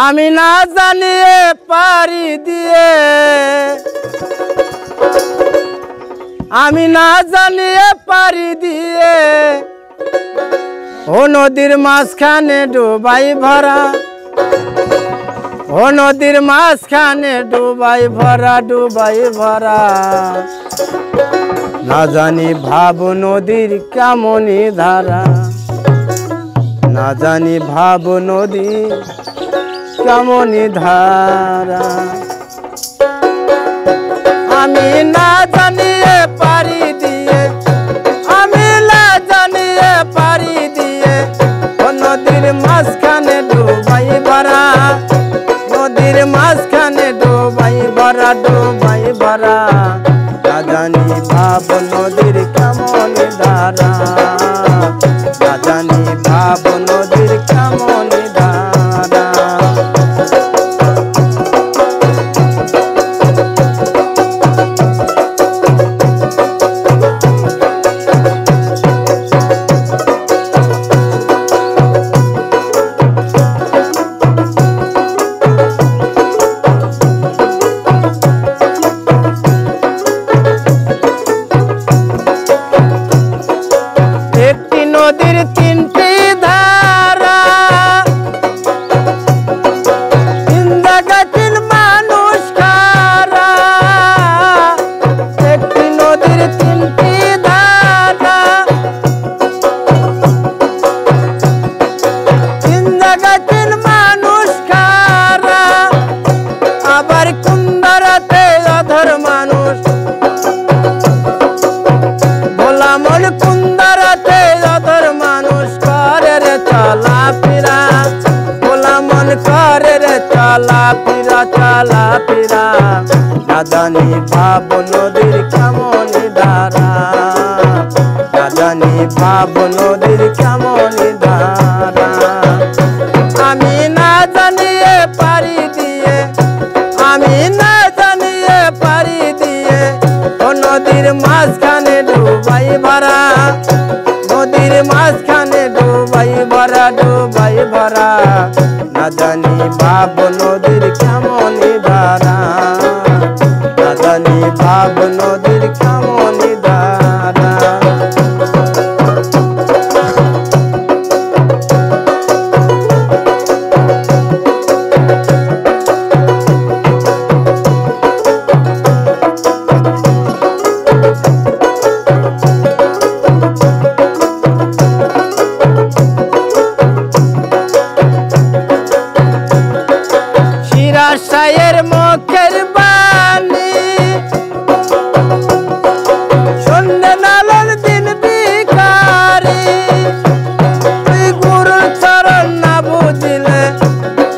আমি না জানিয়ে পারি দিয়ে, আমি না জানিয়ে পারি দিয়ে ও নদীর মাঝখানে ডুবাই ভরা, ও নদীর মাঝখানে ডুবাই ভরা, ডুবাই ভরা। না জানি ভাব নদীর কেমনই ধারা, না জানি ভাব নদীর কেমনই ধারা। আমি না জানিয়ে পারি দিয়ে, আমি না জানিয়ে পারি দিয়ে ও নদীর মাঝখানে ডুবাই ভরা, নদীর মাঝখানে ডুবাই ভরা, ডুবাই ভরা। না জানি ভাব নদীর কেমনই ধারা, না জানি ভাব নদীর কেমনই ধারা। নদীর তিনটি ধারা, তিন জায়গায় তিন মানুষ খারা। একটি নদীর তিনটি ধারা, তিন জায়গায় তিন মানুষ খারা। আবার কুন্দারাতে অধর মানুষ, ভোলামন কুন্দারাতে অধর মানুষ করে রে চলা ফিরা, ভোলামন করে রে চলা ফিরা, চলা ফিরা। না জানি ভাব নদীর কেমনই ধারা, না জানি ভাব নদীর কেমনই ধারা। আমি না জানিয়ে পারি দিয়ে, আমি না জানিয়ে পারি দিয়ে ও নদীর মাঝখানে ডুবাই ভরা, নদীর মাঝখানে ডুবাই ভরা, ডুবাই ভরা। না জানি ভাব নদীর কেমনই ধারা, না জানি ভাব নদীর কেমনই ধারা। শায়ের মুখের বাণী শুনলে নালন দিন ভিখারি। তুই গুরুর চরণ না বুঝিলে,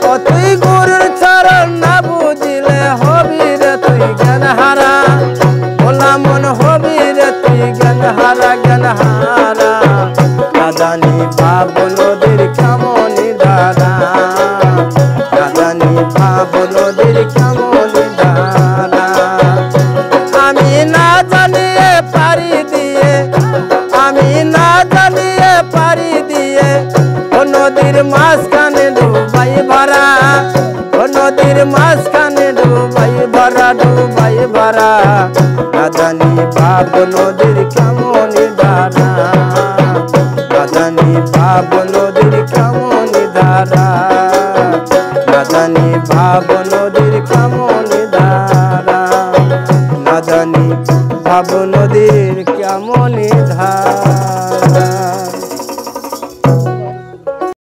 ও তুই গুরুর চরণ না বুঝিলে হবি রে তুই জ্ঞান হারা, ভোলা মন হবি রে তুই জ্ঞান হারা, জ্ঞান হারা। না জানি ভাব নদীর কেমনই ধারা, না জানি ভাব নদীর কেমনই ধারা। আমি না জানিয়ে পারি দিয়ে, আমি না জানিয়ে পারি দিয়ে ও নদীর মাঝখানে ডুবাই ভরা, ও নদীর মাঝখানে ডুবাই ভরা, ডুবাই ভরা। না জানি ভাব নদীর কেমনই ধারা, না জানি ভাব নদীর কেমনই ধারা, না জানি ভাব নদীর কেমনই ধারা, না জানি ভাব নদীর কেমন